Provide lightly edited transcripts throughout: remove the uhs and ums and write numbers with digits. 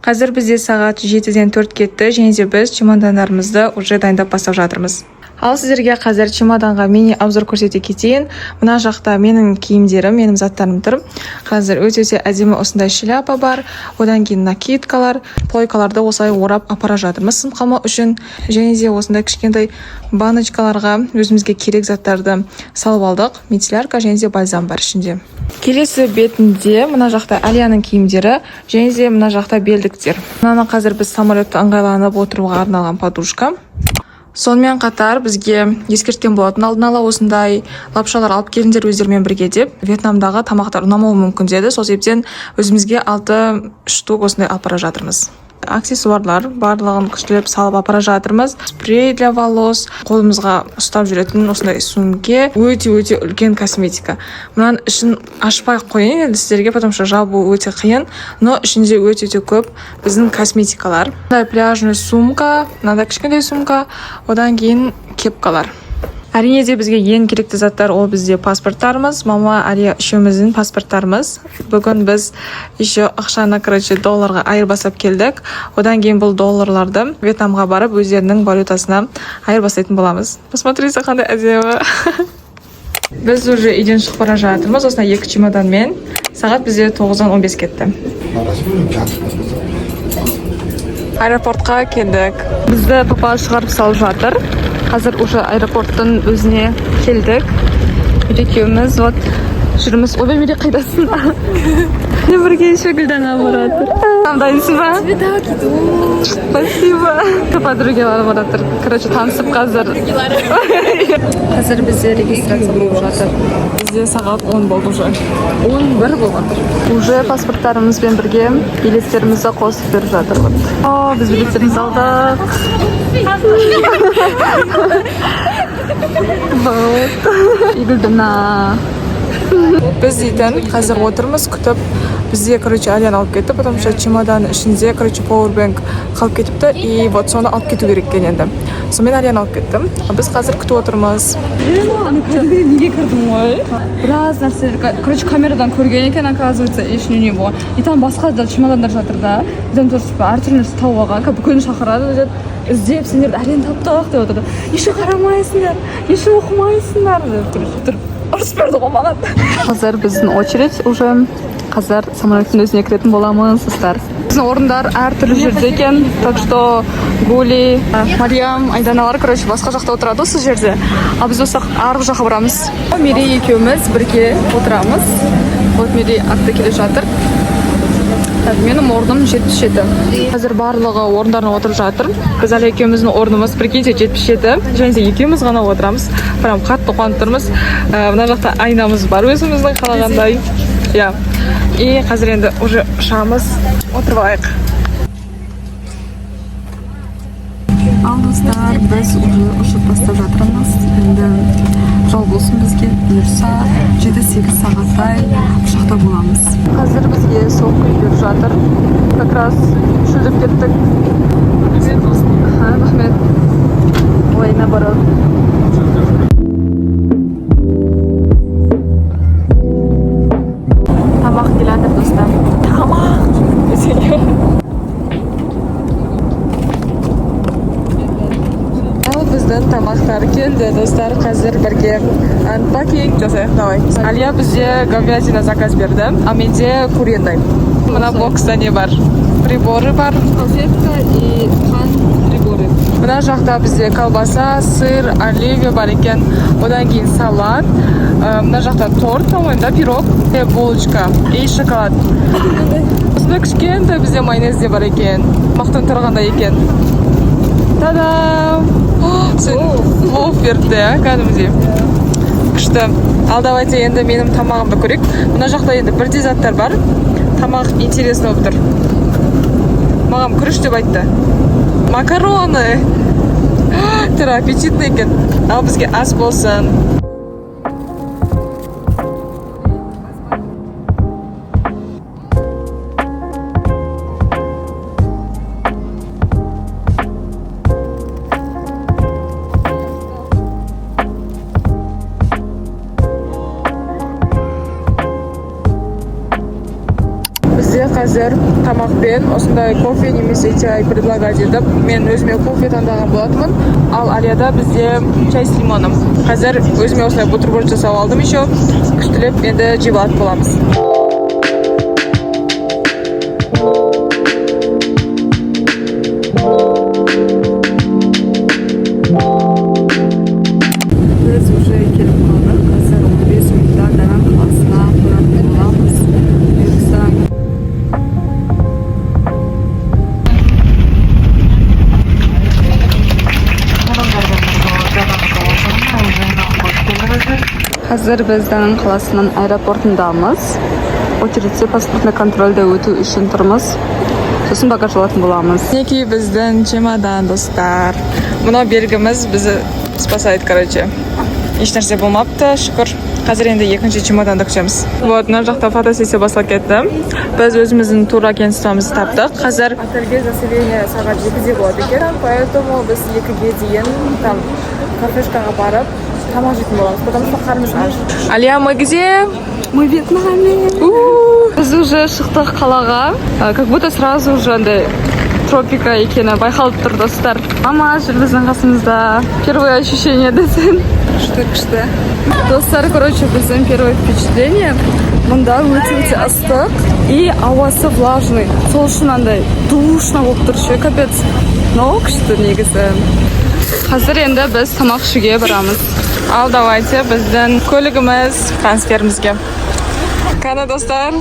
Қазір бізде сағат 7-ден 4 кетті, және де біз чемодандарымызды уже дайындап бастап жатырмыз. Ал сіздерге қазір чемоданға мини обзор көрсете кетейін. Мына жақта менің киімдерім, менің заттарым тұр. Қазір өте әдемі осындай шляпа бар, одан кейін накидкалар, плойкаларды осылай орап апара жатырмыз сынып қалмау үшін, және де осындай кішкентай баночкаларға өзімізге керек заттарды салып алдық. Мицеллярка және де бальзам бар ішінде. Келесі бетінде мына жақта Алияның киімдері, және де мына жақта белдіктер. Мынаны қазір біз самолетті ыңғайланып отыруға арналған подушка. Сонымен қатар бізге ескерткен болатын, алдын ала осындай лапшалар алып келіңдер өздерімен бірге деп. Вьетнамдағы тамақтар ұнамауы мүмкін деді. Сол себептен өзімізге 6 штук осындай алып бара жатырмыз. Аксессуарлар барлығын күштелеп салып апара жатырмыз. Спрей для волос, қолымызға ұстап жүретін осындай сумке, өте үлкен косметика. Мұнан ішін ашпай қойын енді сіздерге, потому что жабу өте қиын, но ішінде өте көп біздің косметикалар. Мындай пляжный сумка, мынандай кішкентай сумка, одан кейін кепкалар. Әрине де бізге ең керекті заттар ол бізде паспорттарымыз, мама Алия үшеуміздің паспорттарымыз. Бүгін біз еще ақшаны, долларға айырбастап келдік. Одан кейін бұл долларларды Вьетнамға барып өздерінің валютасына айырбастайтын боламыз. Посмотрите, қандай әдемі. Біз уже үйден шығып бара жатырмыз, осындай 2 чемоданмен. Сағат бізде 9:15 кетті. Аэропортқа келдік. Бізді папа шығарып салып жатыр. Қазір уже аэропорттың өзіне келдік. Екеуміз вот жүрміз. Ой, мере қайдасың? Не бірге еще Гүлдана баратыр. Дайынсың ба? Спасибо. Подругалар баратыр. Танысып қазір. Қазір бізде регистрация болып жатыр. Бізде сағат 10 болды уже. 11 болғатыр. Уже паспорттарымызбен бірге билеттерімізді қосып беріп жатыр. Біз билеттерімізді алдық. Гүлдана. Біз дейтін қазір отырмыз, күтіп бізде, Алияны алып кетті, потому что чемодан ішінде, powerbank қалып кетіпті, и вот соны алып кету керек екен енді. Сонымен Алияны алып кеттім. Біз қазір күтіп отырмыз. Неге кірдім ғой? Біраз нәрсе, камерадан көрген екен, оказывается, ешіне не болған. И там басқа да чемодандар жатыр да. Там әртүрлі нәрсе тауып алған, бүкіл шақырады, іздеп, сендерді Алияны таптық деп отырды. Еші қарамайсыңдар, еші оқымайсыңдар деп ұрыс берді ғой маған. Қазір біздің очередь уже. Қазір самолеттің өзіне кіретін боламыз, сыздар. Біздің орындар әртүрлі жерде екен. Так что Гули, Мариям, Айданалар, басқа жақта отырады осы жерде. А біз осы арғы жаққа барамыз. Мерей екеуміз бірге отырамыз. Вот Мерей артта келе жатыр. Менің орным 77. Қазір барлығы орындарына отырып жатыр. Біз әлі екеуміздің орнымыз прикиньте 77. Және де екеуміз ғана отырамыз. Прям қатты қуанып тұрмыз. Мына жақта айнамыз бар өзіміздің қалағандай. Я. И қазір енді уже ұшамыз. Отырып алайық. Ал достар, біз уже ұшып бастап жатырмыз. Енді жол болсын бізге. Бұйырса 7-8 сағаттай ұшақта боламыз. Қазір бізге соқ беріп жатыр. Как раз шөлдеп кеттік. Рахмет. Ойына барып. Тамақ келатыр достар. Тамақ! Біздің тамақтар келді, достар. Қазір бірге анпакинг жасайық. Давай. Алия бізде говядина заказ берді, а менде куриный. Мына бокста не бар? Приборы бар. Салфетка и қан приборы. Мына жақта бізде колбаса, сыр, оливье бар екен. Одан кейін салат. Мына жақта торт, да, пирог, булочка и шоколад. Осында кішкентай бізде майонез де бар екен. Мақтан тұрғандай екен. Та-дам! Вов берді, кәдімдей. күшті. Ал давайте енді менің тамағымды көрейік. Мына жақта енді бірдей заттар бар. Тамақ интересно болып тұр. Маған күріш деп айтты. Макароны. Түр аппетитный екен. Ал бізге ас болсын. Қазір тамақпен осындай кофе немесе чай предлагать етіп, мен өзіме кофе таңдаған болатынмын. Ал Алияда бізде чай с лимоном. Қазір өзіме осындай бутерброд жасап алдым еще. Күштілеп енді жеп алатын боламыз. Біз уже келіп қалдық. Қазір 15 минутта Данан қаласына баратын боламыз. Бұйырса Қазір біз Данан қаласының аэропортындамыз. Очередте паспортный контрольде өту үшін тұрмыз. Сосын багаж алатын боламыз. Неки біздің чемодан, достар. Мына белгіміз бізді спасает, короче. Еш нәрсе болмапты, шүкір. Қазір енді екінші чемоданды күтеміз. Вот, мына жақта фотосессия басталып кетті. Біз өзіміздің турагентствомызды таптық. Қазір отельге заселение сағат 2-де болады екен. Поэтому біз 2-ге дейін там кафешкаға барып тамақ жейтін боламыз, потому что қарнымыз аш. Алия, мы где? Мы в Вьетнаме. Біз уже шықтық қалаға. Как будто сразу уже андай тропика екені байқалып тұр, достар. Мама жүр біздің қасымызда. Первое ощущение десең. Күшті. Достар, короче, біздің первое впечатление. Мұнда өте ыстық и ауасы влажный. Сол үшін андай душно болып тұр ше, капец. Но күшті негізі. Қазір енді біз тамақ ішуге барамыз. Ал давайте біздің көлігіміз трансферімізге. Қана достар.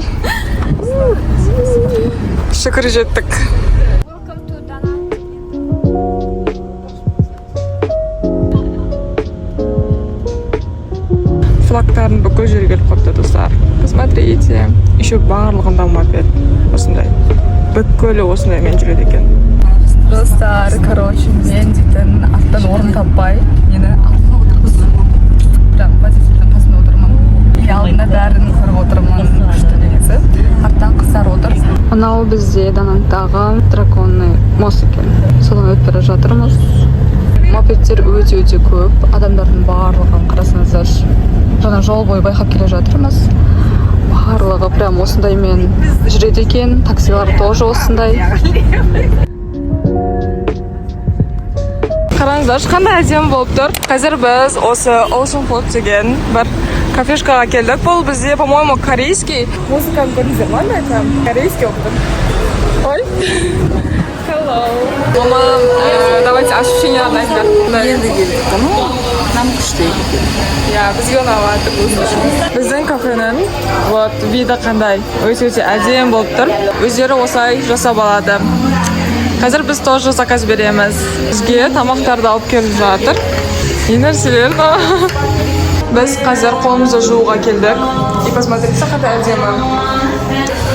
Шүкір жеттік. Флагтарын бүкіл жерге келіп қойыпты, достар. Посмотрите. Еще барлығында мопед осындай. Бүкілі осындай мен жүреді екен. Достар, короче, мен дейтін аттан орын таппай, мені алдына отырғызды. Прям водительдің қасында отырмын. И алдында бәрін көріп отырмын. Күшті негізі. Арттан қыздар отыр. Мынау бізде Данандағы драконный мост екен. Содан өтіп бара жатырмыз. Мопедтер өте көп. Адамдардың барлығын қарасаңыздаршы. Жаңа жол бойы байқап келе жатырмыз. Барлығы прям осындаймен жүреді екен. Таксилар тоже осындай. Қараңыздар, қандай әдемі болып тұр. Қазір біз осы Ocean Food деген бір кафешкаға келдік. Бұл бізде, по-моему, корейский. Музыканы көрдіңіздер ма, это корейский болып тұр. Ой. Hello. Мама, давайте ощущенияларын айтыңдар. Енді келдік, ну, нам күшті. Я, бізге ұнаватыр. Біздің кафенің вот виді қандай. Өте әдемі болып тұр. Өздері осылай жасап алады. Қазір біз тоже заказ береміз. Бізге тамақтарды алып келіп жатыр. Не нәрселер? Біз қазір қолымызды жууға келдік. И посмотрите, қандай әдемі.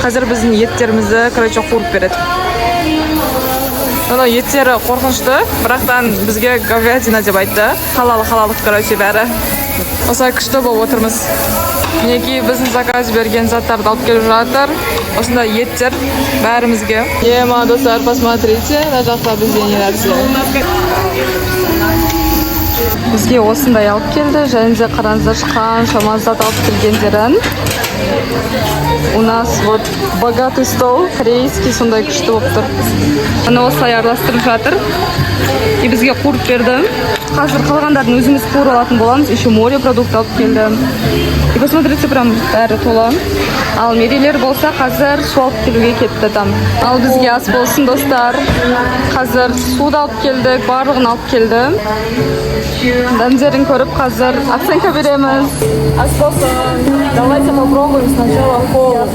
Қазір біздің еттерімізді, короче, қуырып береді. Оның еттері қорқынышты, бірақтан бізге говядина деп айтты. Халал, короче, бәрі. Осылай күшті болып отырмыз. Неки біздің заказ берген заттарды алып келіп жатыр. Осында еттер бәрімізге. Ема, достар, посмотрите, мына жақта бізде не нәрсе. Бізге осындай алып келді. Және де қараңыздар, қаншама зат алып келгендерін. У нас вот богатый стол, корейский, сондай күшті болып тұр. Оны осылай араластырып жатыр. И бізге қуырып берді. Қазір қалғандардың өзіміз қуыр алатын боламыз. Еще море продукт алып келді. И посмотрите, прям бәрі тола. Ал мерейлер болса, қазір су алып келуге кетті там. Ал бізге ас болсын, достар. Қазір суды алып келдік, барлығын алып келді. Дәмдерін көріп, қазір оценка береміз. Ас болсын. Давайте попробуем сначала колу.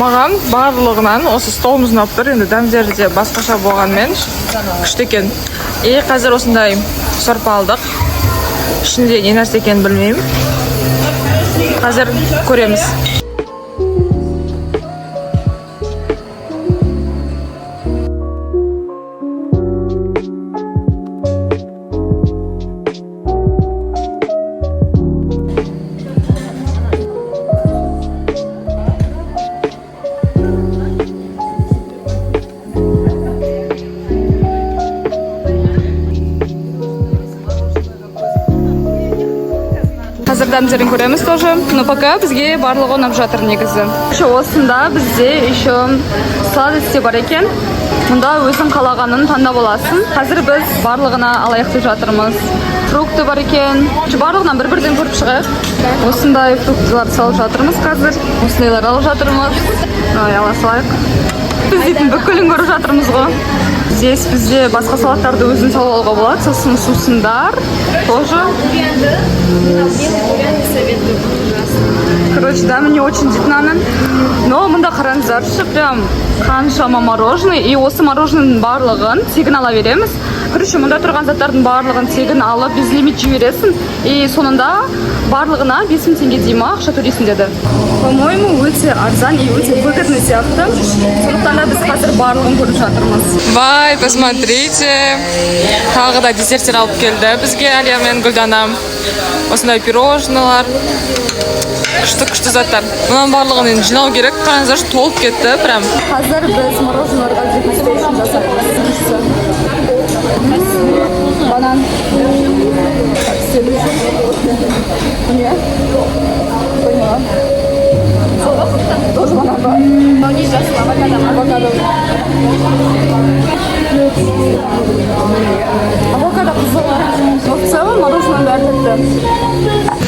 маған барлығынан осы столымыз ұнап тұр. Енді дәмдері де басқаша болғанмен күшті екен. Қазір осындай сорпа алдық. Ішінде не нәрсе екенін білмеймін. Қазір көреміз. Қазір дәмдерін көреміз тоже. Но пока бізге барлығы ұнап жатыр негізі. Осында бізде еще сладости бар екен. Мұнда өзің қалағанын таңдап аласың. Қазір біз барлығына алайық деп жатырмыз. Фрукты бар екен. Барлығынан бір-бірден көріп шығайық. Осындай фруктылар салып жатырмыз қазір. Осындайлар алып жатырмыз. Ала салайық. Біз дейтін бүкілін көріп жатырмыз ғой. Здесь бізде басқа салаттарды өзін салып алуға болады. Сосын сусындар тоже. Короче, да, мне очень дейтін. Но мұнда қараңыздаршы, прям қаншама мороженое. И осы мороженыйдың барлығын тегін ала береміз. Короче, мұнда тұрған заттардың барлығын тегін алып, безлимит жібересің. И сонында барлығына 5000 теңге дейма ақша төлейсің деді. По-моему, өте арзан и өте выгодный сияқты. Сондықтан да біз қазір барлығын көріп жатырмыз. Бай, посмотрите. Тағы да десерттер алып келді. Бізге Әлия мен Гүлдана. Осындай пирожнылар. Күшті заттар. Мұнан барлығын енді жинау керек. Қараңыздаршы, толып кетті прям. Қазір біз мороженыларға дегустейшн жасаймыз. Банан. Нет? Поняла. Тоже банан, да? Но не сейчас, авокадо. Авокадо қызылы. Но в целом мороженое бәрі.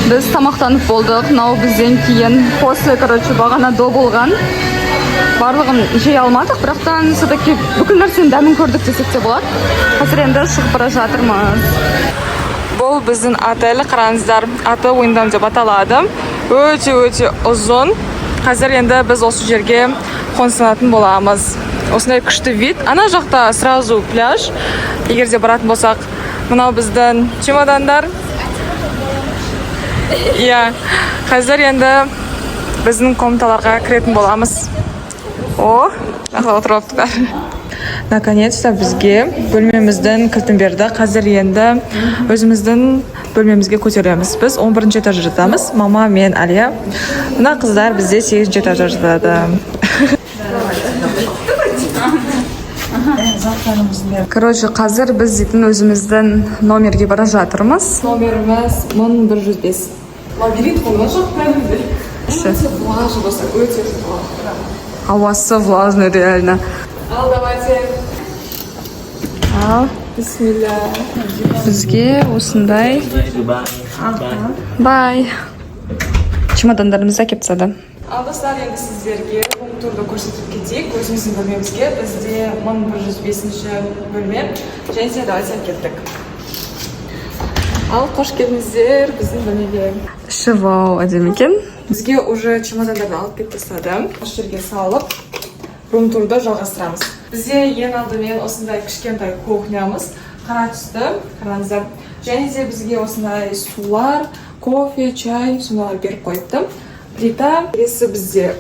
Біз тамақтанып болдық. Мынау бізден кейін после, бағана до болған. Барлығын жей алмадық, бірақтан все-таки бүкіл нәрсенің дәмін көрдік десек те болады. Қазір енді шығып бара жатырмыз. Бұл біздің отель, қараңыздар, аты Wyndham деп аталады. Өте ұзын. Қазір енді біз осы жерге қоныстанатын боламыз. Осындай күшті вид. Ана жақта сразу пляж. Егер де баратын болсақ, мынау біздің чемодандар. Қазір енді біздің комнаталарға кіретін боламыз. Отырып алыптықтар. Наконец-то бізге бөлмеміздің кілтін берді. Қазір енді өзіміздің бөлмемізге көтереміз. Біз 11-ші этажда жатамыз. Мама мен Әлия. Мына қыздар бізде 8-ші этажда жатады. Короче, қазір біз дейтін өзіміздің номерге бара жатырмыз. Номеріміз 1105. Лабиринт болған жоқ, бәрінде. Өте влажный болса, өте влажный. Ауасы влажный, реально. Давайте. Бисмилля. Бізге осындай. Бай. Чемодандарымызды әкеп тастады. Достар, енді сіздерге бұл турды көрсетіп кетейік. Өзіміздің бөлмемізге бізде 1105-ші бөлме. Және де давайте кеттік. Қош келдіңіздер біздің бөлмеге. Іші вау, әдемі екен. Бізге уже чемодандарды алып кеп тастады. Осы жерге салып, рум-турды жалғастырамыз. Бізде ең алдымен осындай кішкентай кухнямыз, қара түсті, қараңыздар. Және де бізге осындай сулар, кофе, чай, сондайлар беріп қойыпты. Плита, келесі бізде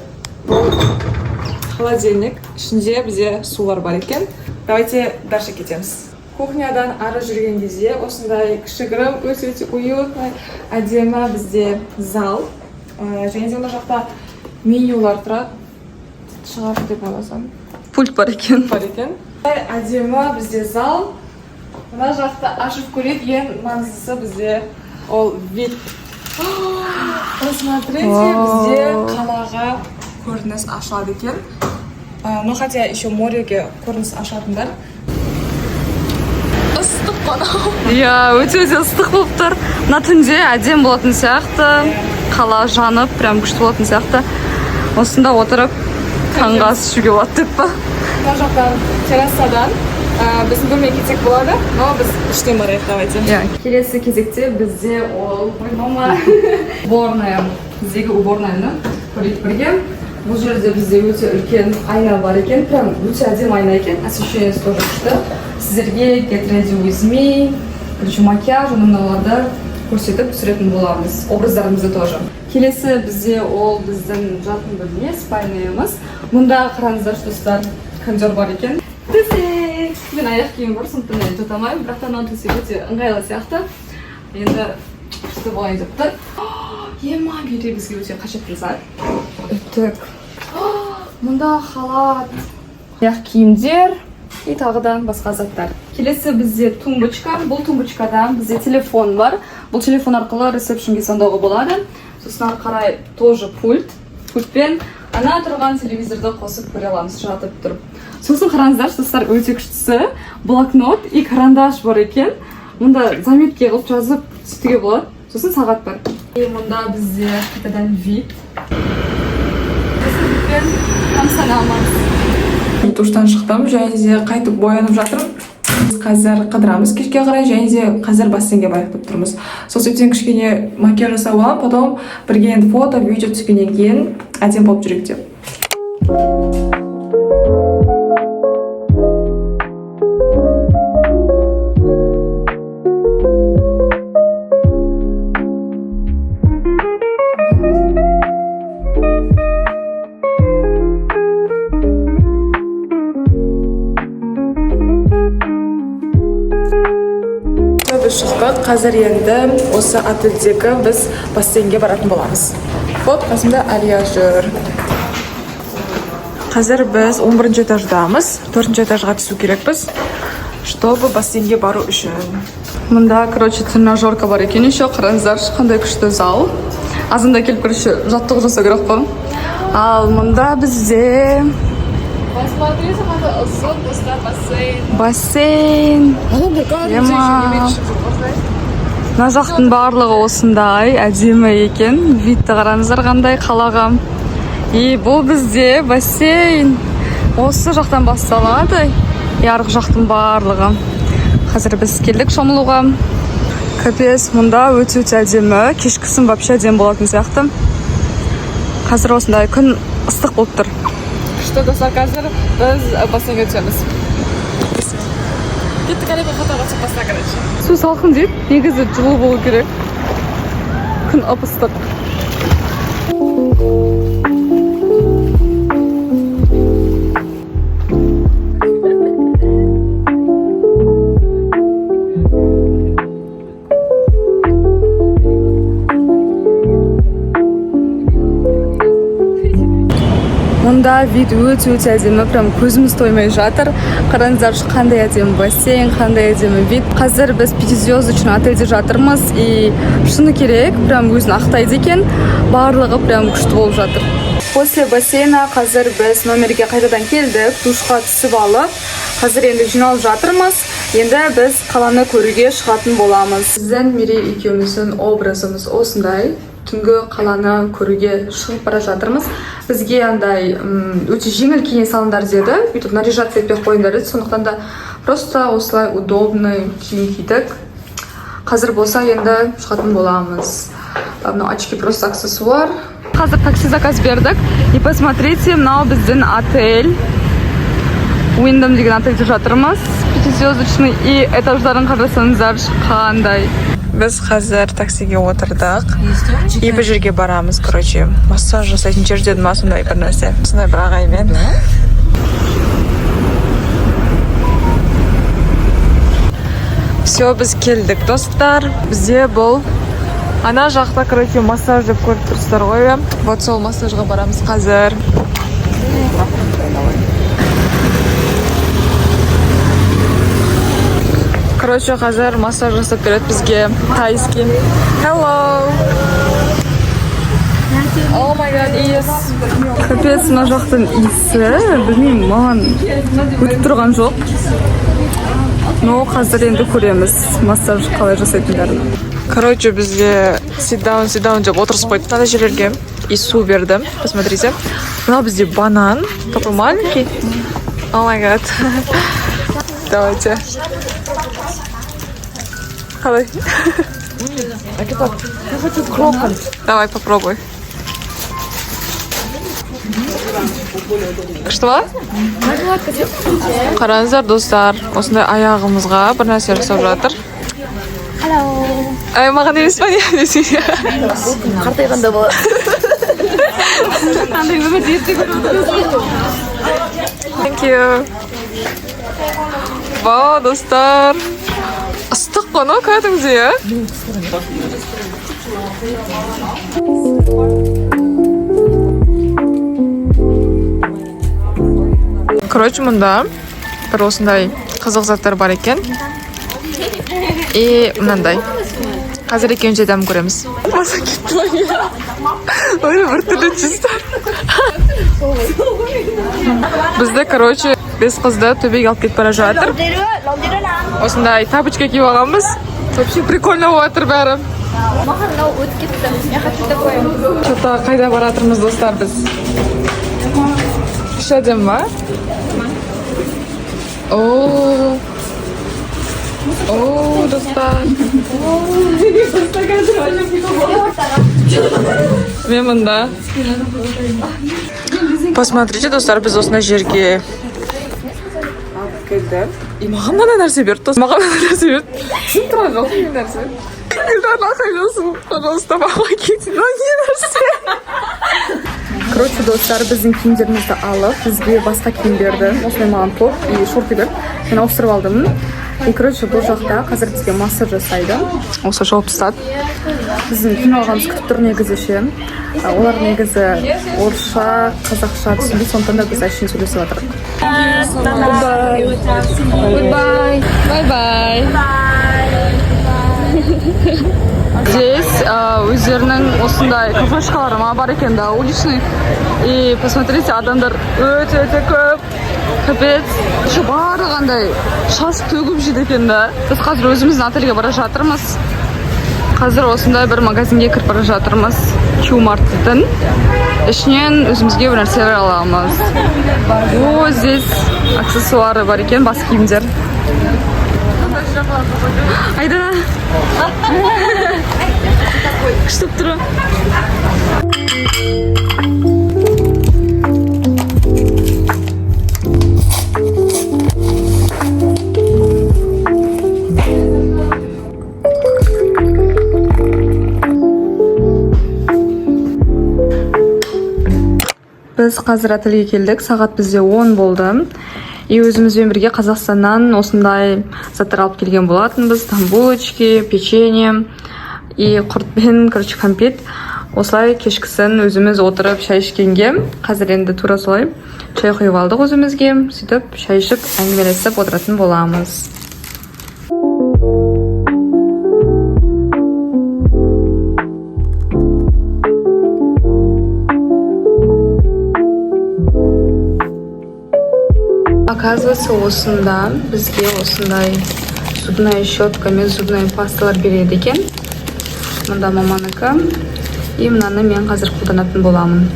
холодильник, ішінде бізде сулар бар екен. Давайте дальше кетеміз. Кухнядан ары жүрген кезде осындай кішігірім, өте уютный, әдемі бізде зал. Және де мына жақта менюлар тұрады. Шығар деп ойласам. Пульт бар екен. Әдемі бізде зал. Мына жақта ашып көрейік, ең маңыздысы бізде ол вид. Посмотрите, бізде қалаға көрініс ашылады екен. Но хотя еще мореге көрініс ашатындар. Ыстық қанау. Өте ыстық болып тұр. Мына түнде әдем болатын сияқты. Қала жанып, прям күшті болатын сияқты. Осында отырып таңғы ас ішуге болады деп па? Мына жақтан террасадан біздің бөлмеге кетсек болады, но біз іштен барайық, давайте. Келесі кезекте бізде ол уборная. Біздегі уборнайны көрейік бірге. бұл жерде бізде өте үлкен айна бар екен, прям өте әдемі айна екен, освещениесі тоже күшті. Сіздерге get ready with me, короче, макияж, мыналарды көрсетіп түсіретін боламыз, образдарымызды тоже. Келесі бізде ол біздің жатын бөлме, спальныйымыз. Мұнда қараңыздар, достар, кондер бар екен. Төсек! Мен аяқ киім бар, сондықтан мен жата алмаймын, бірақ та мына төсек өте ыңғайлы сияқты. Енді күшті болайын деп тұр. Ема бере бізге өте қажет бір зат. Үтік. Мұнда халат, аяқ киімдер и тағы да басқа заттар. Келесі бізде тумбочка. Бұл тумбочкада бізде телефон бар. Бұл телефон арқылы ресепшнге звондауға болады. Сосын ары қарай тоже пульт. Пультпен ана тұрған телевизорды қосып көре аламыз, жатып тұрып. Сосын қараңыздар, достар, өте күштісі. Блокнот и карандаш бар екен. Мұнда заметке қылып жазып сөйтуге болады. Сосын сағат бар. Мұнда бізде қайтадан вид. Душтан шықтым, және де қайтып боянып жатырмын. Біз қазір қыдырамыз кешке қарай, және де қазір бассейнге барып тұрмыз. Сол себептен кішкене макияж жасап аламын, потом бірге енді фото, видео түскеннен кейін әдемі болып жүрейік деп. Біз шықтық, қазір енді осы отельдегі біз бассейнге баратын боламыз. Вот қасымда Алия жүр. Қазір біз 11-ші этаждамыз, 4-ші этажға түсу керекпіз, чтобы бассейнге бару үшін. Мұнда, короче, тренажерка бар екен, еще қараңыздар, қандай күшті зал. Азында келіп, короче, жаттығу жасау керек қой. Ал мұнда бізде Посмотрите, какой ысық, достар, бассейн. бассейн. Мына жақтың барлығы осындай әдемі екен. Видті қараңыздар қандай қалаға. И бұл бізде бассейн. Осы жақтан басталады. Арғы жақтың барлығы. Қазір біз келдік шомылуға. Капец, мұнда өте әдемі. Кешкісін вообще әдемі болатын сияқты. Қазір осындай күн ыстық болып тұр. Что, достар, қазір біз бассейнге түсеміз. Кеттік әлі бір фотоға түсіп басына, короче. Су салқын дейді, негізі жылы болу керек. Күн ып-ыстық. Мұнда вид өте әдемі, прям көзіміз тоймай жатыр. Қараңыздар, қандай әдемі бассейн, қандай әдемі вид. Қазір біз 5-звездочный отельде жатырмыз, и шыны керек, прям өзін ақтайды екен. Барлығы прям күшті болып жатыр. После бассейна қазір біз номерге қайтадан келдік, душқа түсіп алып. Қазір енді жиналып жатырмыз. Енді біз қаланы көруге шығатын боламыз. Біздің Мирей екеуміздің образымыз осындай. Түнгі қаланы көруге шығып бара жатырмыз. Бізге андай өте жеңіл киіне салыңдар деді. Бүйтіп наряжаться етпей қойыңдар деді. Сондықтан да просто осылай удобный киім кидік. Қазір болса енді шығатын боламыз. Мынау очки просто аксессуар. Қазір такси заказ бердік. И посмотрите, мынау біздің отель. Wyndham деген отельде жатырмыз. 5-звездочный. И этаждарын қарасаңыздар қандай. Біз қазір таксиге отырдық. И бір жерге барамыз, короче. Массаж жасайтын жер деді ма, сондай бір нәрсе. Сондай бір ағаймен. Все, біз келдік, достар. Бізде бұл ана жақта, короче, массаж деп көріп тұрсыздар ғой. Вот сол массажға барамыз қазір. Короче, қазір массаж жасап береді бізге тайский. Hello! Oh my god, иіс. Капец, мына жақтың иісі, білмеймін, маған өтіп тұрған жоқ. Но қазір енді көреміз массаж қалай жасайтындарын. Короче, бізге sit down деп отырғызып қойды. Мына жерлерге и су берді. Посмотрите. Мынау бізде банан, такой маленький. Oh my god. Давайте. Қалай? Я хочу крокант. Давай, попробуй. күшті ма? Қараңыздар достар, осындай аяғымызға бір нәрсе жасап жатыр. Ай, маған емес па не десең? Қартайғанда болады. Қандай өмір ерте Thank you. Вау, достар. Ыстық қой, кәдімгідей, иә? Короче, мұнда бір осындай қызық заттар бар екен. И мынандай. Қазір екеуін жедем көреміз. Маса кетті ма? Ой, бір түрлі чисто. Бізді, короче, бес қызды төбеге алып кетіп бара жатыр. Осындай тапочка киіп алғанбыз. Вообще прикольно болатыр бәрі. Что-то қайда баратырмыз достар біз? Шадем ма? Ооо, достар. Мен мұнда. Посмотрите, достар, біз осындай жерге келді. И маған мына нәрсе берді, дос. Маған мына нәрсе берді. Сен тұра жоқ, не нәрсе? Елдерін ақайласын, пожалуйста, маған кетін. Не нәрсе? Короче, достар, біздің киімдерімізді алып, бізге басқа киім берді. Осылай маған топ и шорты берді. Мен ауыстырып алдым. И, короче, бұл жақта қазір бізге массаж жасайды. Осы жауып тастады. Біздің киноғамыз күтіп тұр негізі ше. Олар негізі орысша, қазақша түсінбейді, сондықтан да біз әшейін сөйлесіп жатырмыз. Goodbye. Bye-bye. Здесь өздерінің осындай кафешкалары бар екен да, уличный. И посмотрите, адамдар өте көп. Капец. Еще барлығандай шаш төгіп жейді екен да. Біз қазір өзіміздің отельге бара жатырмыз. Қазір осындай бір магазинге кіріп бара жатырмыз. Q-Mart дейтін. Ішінен өзімізге бір нәрселер аламыз. О, здесь аксессуары бар екен, бас киімдер. Айда. Күштіп тұру. Біз қазір отельге келдік, сағат бізде 10 болды. И өзімізбен бірге Қазақстаннан осындай заттар алып келген болатынбыз. Там булочки, печенье и құртпен, короче, компет. Осылай кешкісін өзіміз отырып шай ішкенге. Қазір енді тура солай шай құйып алдық өзімізге. Сөйтіп шай ішіп әңгімелесіп отыратын боламыз. Оказывается, осында бізге осындай зубная щетка мен зубная пасталар береді екен. Мұнда маманыкі. И мынаны мен қазір қолданатын боламын.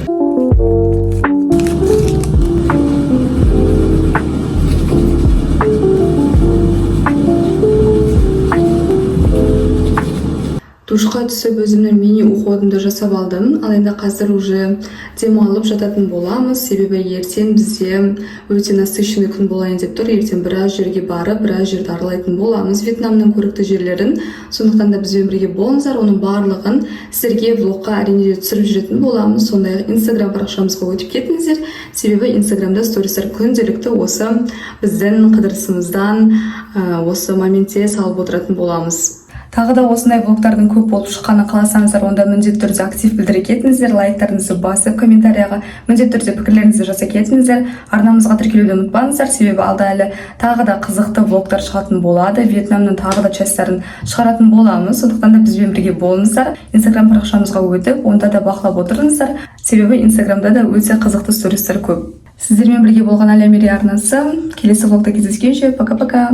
Душқа түсіп өзімнің мини уходымды жасап алдым. Ал енді қазір уже демалып жататын боламыз. Себебі ертең бізде өте насыщенный күн болайын деп тұр. Ертең біраз жерге барып, біраз жерді аралайтын боламыз. Вьетнамның көрікті жерлерін. Сондықтан да бізбен бірге болыңыздар. Оның барлығын сіздерге влогқа әрине түсіріп жүретін боламыз. Сондай Instagram парақшамызға өтіп кетіңіздер. Себебі Instagramда стористер күнделікті осы біздің қыдырысымыздан осы моментте салып отыратын боламыз. Тағы да осындай влогтардың көп болып шыққанын қаласаңыздар, онда міндетті түрде актив білдіре кетіңіздер, лайктарыңызды басып, комментарияға міндетті түрде пікірлеріңізді жаса кетіңіздер. Арнамызға тіркелуді ұмытпаңыздар, себебі алда әлі тағы да қызықты влогтар шығатын болады. Вьетнамның тағы да частарын шығаратын боламыз. Сондықтан да бізбен бірге болыңыздар. Инстаграм парақшамызға өтіп, онда да бақылап отырыңыздар, себебі Инстаграмда да өте қызықты стористер көп. Сіздермен бірге болған Әлия Мерей арнасы. Келесі влогта кездескенше, пока-пока.